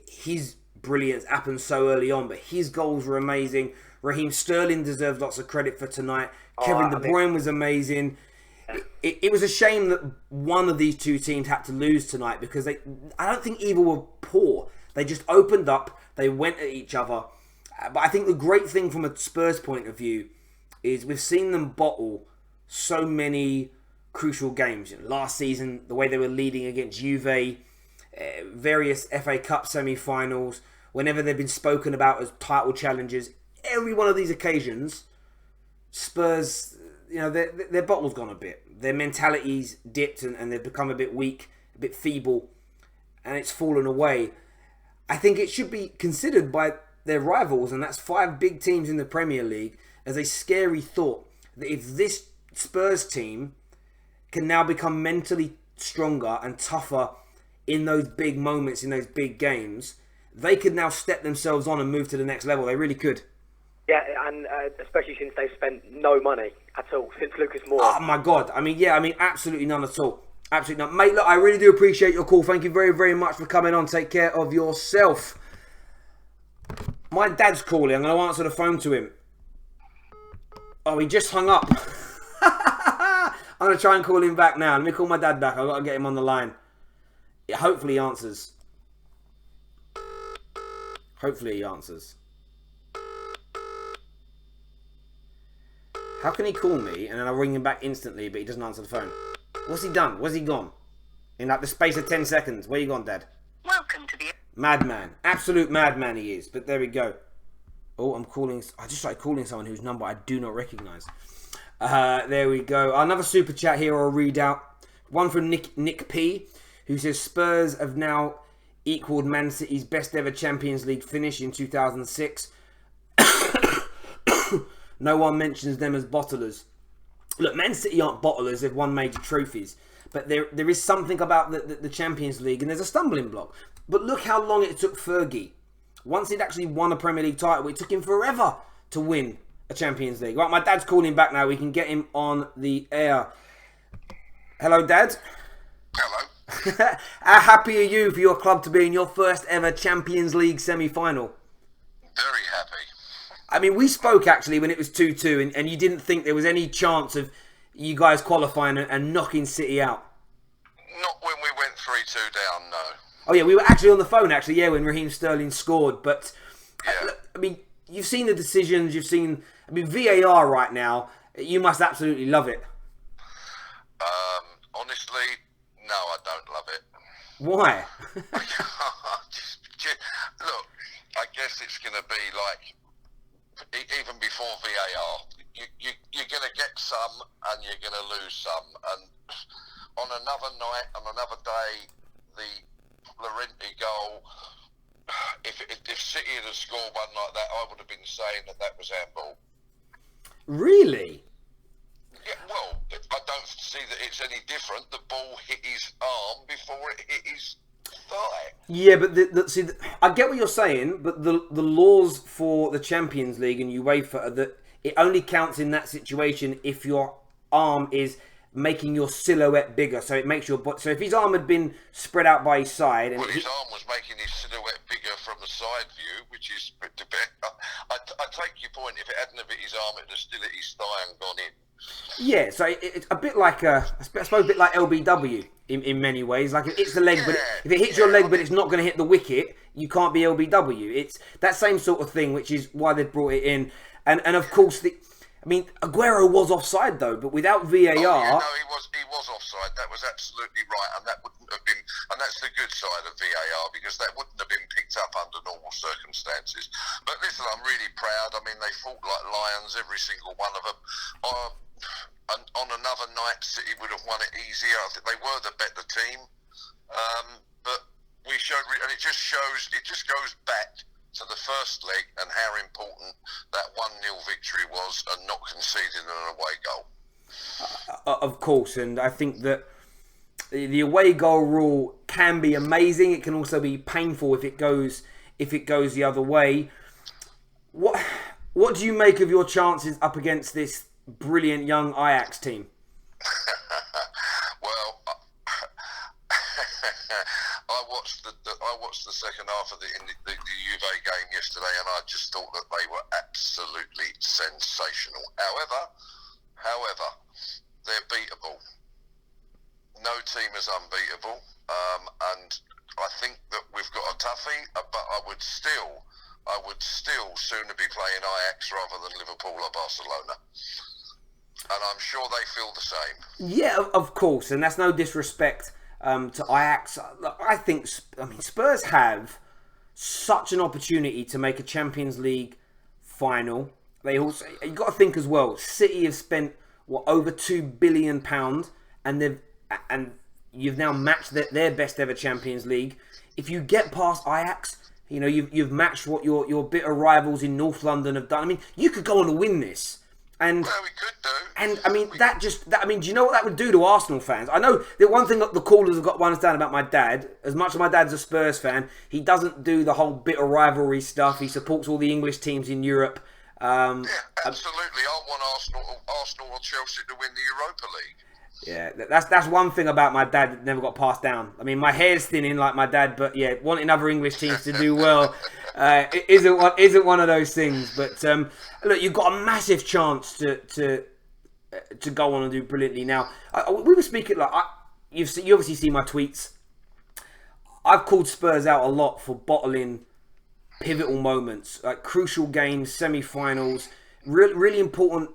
his brilliance happened so early on, but his goals were amazing. Raheem Sterling deserves lots of credit for tonight. Kevin De Bruyne was amazing. It was a shame that one of these 2 teams had to lose tonight because I don't think either were poor. They just opened up, they went at each other. But I think the great thing from a Spurs point of view is we've seen them bottle so many crucial games. Last season, the way they were leading against Juve, various FA Cup semi-finals, whenever they've been spoken about as title challengers, every one of these occasions, Spurs, their bottle's gone a bit. Their mentality's dipped and they've become a bit weak, a bit feeble, and it's fallen away. I think it should be considered by their rivals, and that's 5 big teams in the Premier League, as a scary thought that if this Spurs team can now become mentally stronger and tougher in those big moments, in those big games, they could now step themselves on and move to the next level. They really could. Yeah, and especially since they've spent no money at all since Lucas Moura. Oh my God! I mean, absolutely none at all. Absolutely none, mate. Look, I really do appreciate your call. Thank you very, very much for coming on. Take care of yourself. My dad's calling. I'm going to answer the phone to him. Oh, he just hung up. I'm going to try and call him back now. Let me call my dad back. I've got to get him on the line. Hopefully he answers. Hopefully he answers. How can he call me and then I ring him back instantly, but he doesn't answer the phone? What's he done? Where's he gone? In like the space of 10 seconds. Where you gone, Dad? Welcome to the... Madman. Absolute madman he is. But there we go. Oh, I just started calling someone whose number I do not recognise. There we go. Another super chat here I'll read out. One from Nick P, who says Spurs have now equalled Man City's best ever Champions League finish in 2006. No one mentions them as bottlers. Look, Man City aren't bottlers. They've won major trophies. But there is something about the Champions League, and there's a stumbling block. But look how long it took Fergie. Once he'd actually won a Premier League title, it took him forever to win a Champions League. Right, my dad's calling back now. We can get him on the air. Hello, Dad. Hello. How happy are you for your club to be in your first ever Champions League semi-final? Very happy. I mean, we spoke actually when it was 2-2, and you didn't think there was any chance of you guys qualifying and knocking City out. Not when we went 3-2 down, no. Oh yeah, we were actually on the phone actually, yeah, when Raheem Sterling scored. But Yeah. I mean, you've seen the decisions, VAR right now. You must absolutely love it. Honestly, no, I don't love it. Why? Look, I guess it's going to be like, even before VAR, you're going to get some and you're going to lose some. And on another night, on another day, the Llorente goal, if City had scored one like that, I would have been saying that was handball. Really? Yeah, well, I don't see that it's any different. The ball hit his arm before it hit his thigh. Yeah, but I get what you're saying, but the laws for the Champions League and UEFA are that it only counts in that situation if your arm is making your silhouette bigger, so it makes your so if his arm had been spread out by his side, and his arm was making his silhouette bigger from the side view, which is I take your point. If it hadn't have hit his arm, it'd have still hit his thigh and gone in. Yeah, so it's a bit like I suppose a bit like LBW in many ways. Like if it hits the leg, but if it hits your leg, but it's not going to hit the wicket, you can't be LBW. It's that same sort of thing, which is why they brought it in. And of course Aguero was offside though, but without VAR. Oh, yeah, no, he was offside. That was absolutely right, and that wouldn't have been. And that's the good side of VAR, because that wouldn't have been picked up under normal circumstances. But listen, I'm really proud. I mean, they fought like lions, every single one of them. And on another night, City would have won it easier. I think they were the better team, but we showed, and it just goes back to the first leg and how important that 1-0 victory was, and not conceding an away goal. Of course, and I think that the away goal rule can be amazing. It can also be painful if it goes the other way. What do you make of your chances up against this brilliant young Ajax team? Well, I watched the second half of the Juve game yesterday, and I just thought that they were absolutely sensational. However, they're beatable. No team is unbeatable, and I think that we've got a toughie. But I would still sooner be playing Ajax rather than Liverpool or Barcelona. And I'm sure they feel the same. Yeah, of course, and that's no disrespect to Ajax. I think Spurs have such an opportunity to make a Champions League final. They also, you've got to think as well, City have spent over £2 billion, and you've now matched their best ever Champions League. If you get past Ajax, you've matched what your bitter rivals in North London have done. I mean, you could go on to win this. And, well, we could do. And I mean, do you know what that would do to Arsenal fans? I know the one thing that the callers have got to understand about my dad, as much as my dad's a Spurs fan, he doesn't do the whole bitter rivalry stuff. He supports all the English teams in Europe. Yeah, absolutely. I want Arsenal or Chelsea to win the Europa League. Yeah, that's one thing about my dad that never got passed down. I mean, my hair's thinning like my dad, but yeah, wanting other English teams to do well it isn't one of those things. But look, you've got a massive chance to go on and do brilliantly. Now, we were speaking you obviously see my tweets. I've called Spurs out a lot for bottling pivotal moments, like crucial games, semi-finals, really important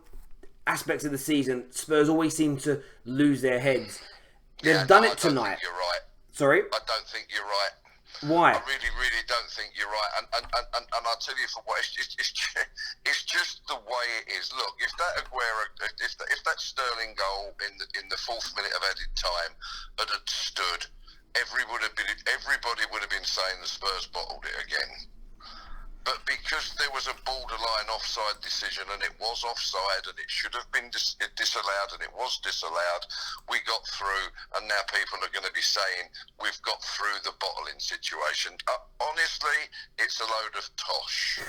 aspects of the season, Spurs always seem to lose their heads. They've done it tonight. You're right. Sorry? I don't think you're right. Why? I really, really don't think you're right. And I'll tell you for what, it's just the way it is. Look, if that Aguero, if that Sterling goal in the 4th minute of added time had stood, everybody would have been saying the Spurs bottled it again. But because there was a borderline offside decision and it was offside and it should have been disallowed and it was disallowed, we got through, and now people are going to be saying we've got through the bottling situation. Honestly, it's a load of tosh.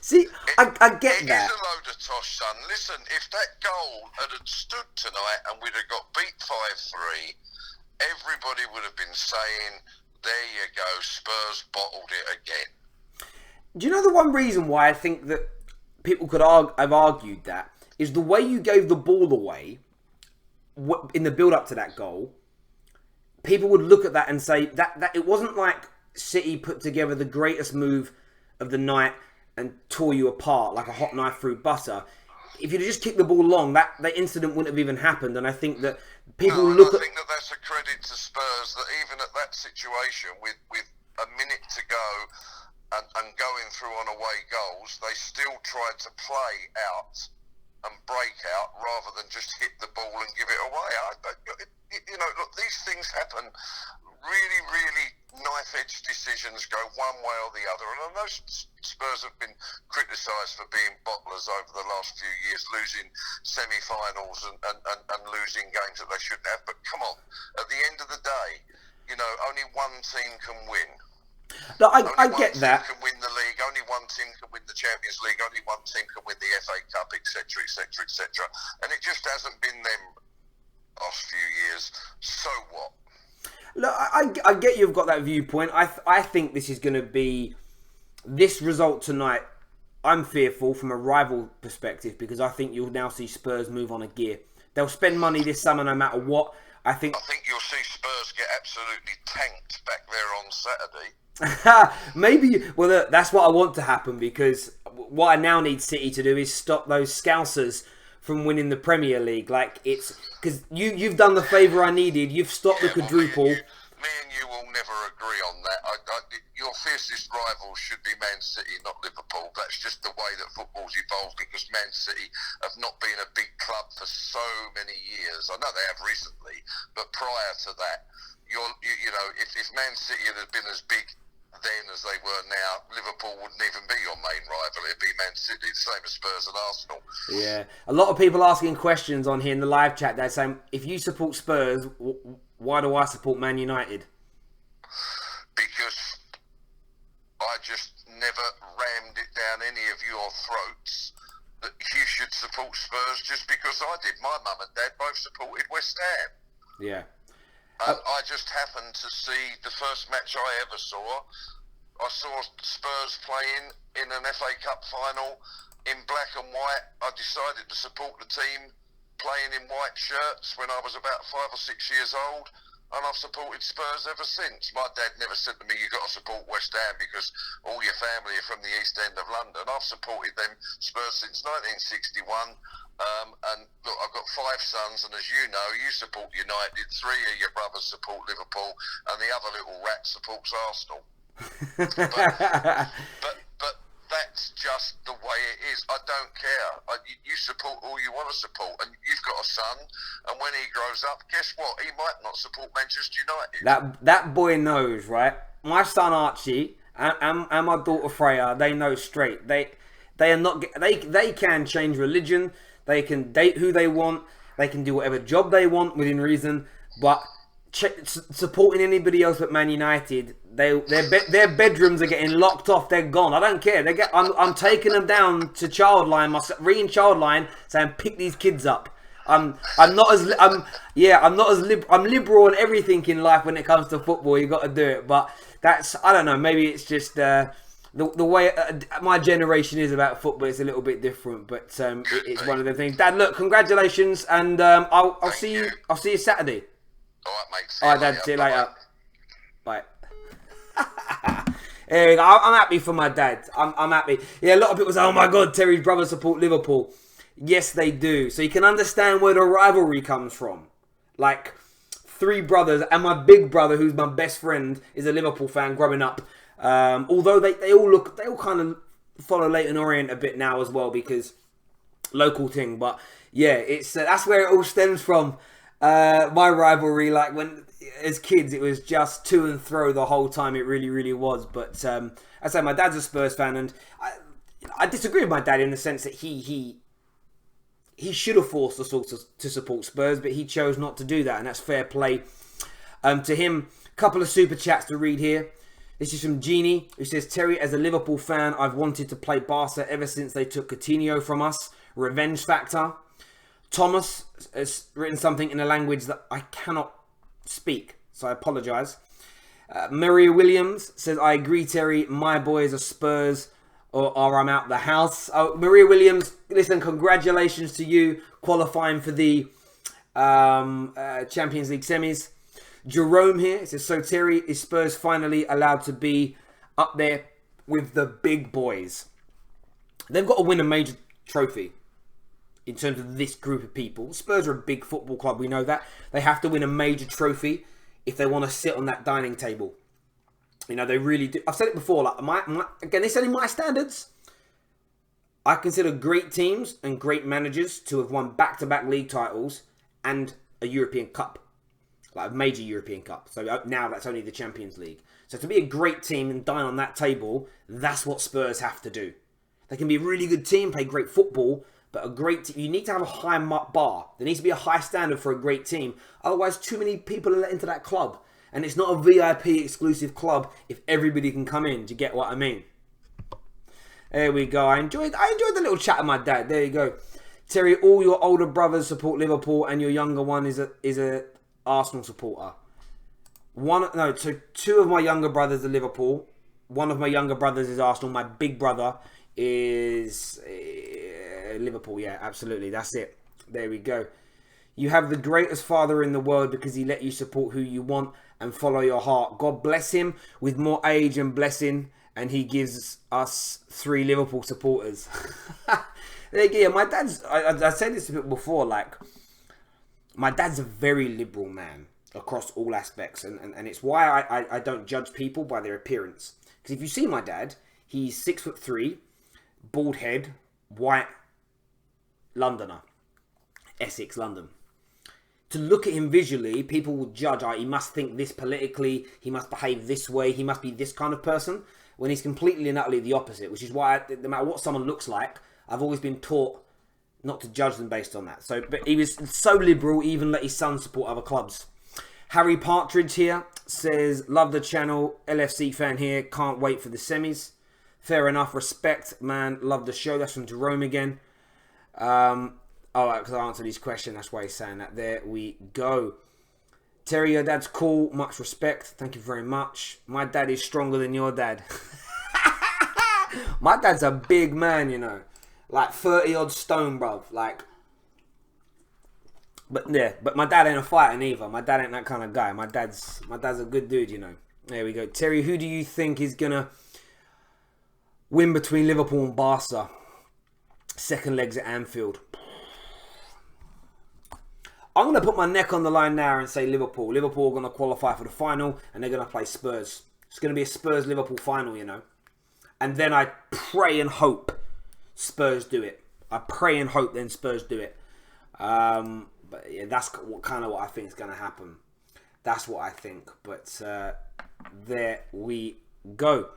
See, I get that. It is a load of tosh, son. Listen, if that goal had stood tonight and we'd have got beat 5-3, everybody would have been saying, there you go, Spurs bottled it again. Do you know the one reason why I think that people could have argued that is the way you gave the ball away in the build-up to that goal? People would look at that and say that it wasn't like City put together the greatest move of the night and tore you apart like a hot knife through butter. If you'd just kicked the ball long, that incident wouldn't have even happened. And I think that people look at... I think that that's a credit to Spurs that even at that situation with a minute to go and going through on away goals, they still tried to play out and break out rather than just hit the ball and give it away. Look, these things happen. Really, really knife-edge decisions go one way or the other. And I know Spurs have been criticised for being bottlers over the last few years, losing semi-finals and losing games that they shouldn't have. But come on, at the end of the day, only one team can win. No, I get that. Only one team can win the league, only one team can win the Champions League, only one team can win the FA Cup, etc., etc., etc. And it just hasn't been them last few years. So what? Look, I get you've got that viewpoint. I think this is going to be... This result tonight, I'm fearful from a rival perspective because I think you'll now see Spurs move on a gear. They'll spend money this summer no matter what. I think you'll see Spurs get absolutely tanked back there on Saturday. Maybe, well, that's what I want to happen because what I now need City to do is stop those Scousers from winning the Premier League. Like, it's because you've done the favour I needed. You've stopped the quadruple. Me and you will never agree on that. Your fiercest rival should be Man City, not Liverpool. That's just the way that football's evolved because Man City have not been a big club for so many years. I know they have recently, but prior to that, if Man City had been as big then as they were now, Liverpool wouldn't even be your main rival. It'd be Man City, the same as Spurs and Arsenal. Yeah, a lot of people asking questions on here in the live chat. They're saying, if you support Spurs, why do I support Man United? Because I just never rammed it down any of your throats that you should support Spurs just because I did. My mum and dad both supported West Ham. Yeah. I just happened to see the first match I ever saw. I saw Spurs playing in an FA Cup final in black and white. I decided to support the team playing in white shirts when I was about 5 or 6 years old, and I've supported Spurs ever since. My dad never said to me, you've got to support West Ham because all your family are from the East End of London. I've supported them, Spurs, since 1961. And look, I've got 5 sons, and as you know, you support United, 3 of your brothers support Liverpool, and the other little rat supports Arsenal. but that's just the way it is. I don't care. You support all you want to support, and you've got a son, and when he grows up, guess what? He might not support Manchester United. That boy knows, right? My son Archie and my daughter Freya, they know straight. They are not. They can change religion. They can date who they want. They can do whatever job they want within reason. But supporting anybody else but Man United, their bedrooms are getting locked off. They're gone. I don't care. I'm taking them down to Childline, reading Childline, saying pick these kids up. I'm liberal on everything in life when it comes to football. You got to do it. But I don't know. Maybe it's just. The way my generation is about football is a little bit different, but it's one of the things. Dad, look, congratulations, and I'll see you. I'll see you Saturday. All right, mate. All right, Dad. See you later. Bye. There you go. I'm happy for my dad. I'm happy. Yeah, a lot of people say, "Oh my God, Terry's brothers support Liverpool." Yes, they do. So you can understand where the rivalry comes from. Like, 3 brothers, and my big brother, who's my best friend, is a Liverpool fan growing up. Although they all kind of follow Leyton Orient a bit now as well, because local thing. But yeah, it's that's where it all stems from. My rivalry, like when as kids, it was just to and fro the whole time. It really, really was. But I say my dad's a Spurs fan, and I disagree with my dad in the sense that he should have forced us all to support Spurs, but he chose not to do that, and that's fair play to him. A couple of super chats to read here. This is from Jeannie, who says, Terry, as a Liverpool fan, I've wanted to play Barca ever since they took Coutinho from us. Revenge factor. Thomas has written something in a language that I cannot speak, so I apologise. Maria Williams says, I agree, Terry, my boys are Spurs or I'm out the house. Oh, Maria Williams, listen, congratulations to you qualifying for the Champions League semis. Jerome here says, so Terry, is Spurs finally allowed to be up there with the big boys? They've got to win a major trophy in terms of this group of people. Spurs are a big football club, we know that. They have to win a major trophy if they want to sit on that dining table. You know, they really do. I've said it before, like again, this is only my standards. I consider great teams and great managers to have won back-to-back league titles and a European Cup. Like a major European Cup. So now that's only the Champions League. So to be a great team and dine on that table, that's what Spurs have to do. They can be a really good team, play great football, but a great team, you need to have a high bar. There needs to be a high standard for a great team. Otherwise, too many people are let into that club. And it's not a VIP exclusive club if everybody can come in. Do you get what I mean? There we go. I enjoyed the little chat with my dad. There you go. Terry, all your older brothers support Liverpool and your younger one is a Arsenal supporter. So 2 of my younger brothers are Liverpool. 1 of my younger brothers is Arsenal. My big brother is Liverpool. Yeah, absolutely. That's it. There we go. You have the greatest father in the world because he let you support who you want and follow your heart. God bless him with more age and blessing, and he gives us 3 Liverpool supporters. There you go. My dad's, I said this a bit before, like, my dad's a very liberal man across all aspects, and it's why I don't judge people by their appearance. Because if you see my dad, he's 6'3", bald head, white, Londoner, Essex, London. To look at him visually, people will judge, he must think this politically, he must behave this way, he must be this kind of person, when he's completely and utterly the opposite, which is why, no matter what someone looks like, I've always been taught not to judge them based on that. So, but he was so liberal, he even let his son support other clubs. Harry Partridge here says, love the channel, LFC fan here, can't wait for the semis. Fair enough, respect, man, love the show. That's from Jerome again. Because I answered his question, that's why he's saying that. There we go. Terry, your dad's cool, much respect. Thank you very much. My dad is stronger than your dad. My dad's a big man, you know. Like 30 odd stone, bruv. Like, but my dad ain't a fighter either. My dad ain't that kind of guy. My dad's a good dude, you know. There we go. Terry, who do you think is gonna win between Liverpool and Barca? Second legs at Anfield. I'm going to put my neck on the line now and say Liverpool. Liverpool are going to qualify for the final and they're going to play Spurs. It's going to be a Spurs-Liverpool final, you know. And then I pray and hope Spurs do it. I pray and hope then Spurs do it. But yeah, that's kind of what I think is going to happen. That's what I think. But there we go.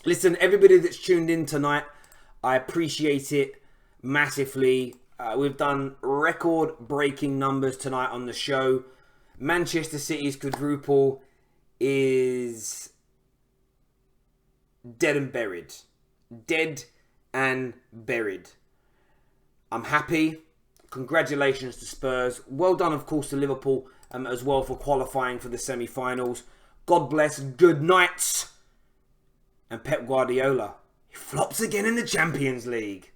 Listen, everybody that's tuned in tonight, I appreciate it massively. We've done record-breaking numbers tonight on the show. Manchester City's quadruple is dead and buried. Dead and buried. I'm happy. Congratulations to Spurs. Well done, of course, to Liverpool as well for qualifying for the semi-finals. God bless. Good night. And Pep Guardiola, he flops again in the Champions League.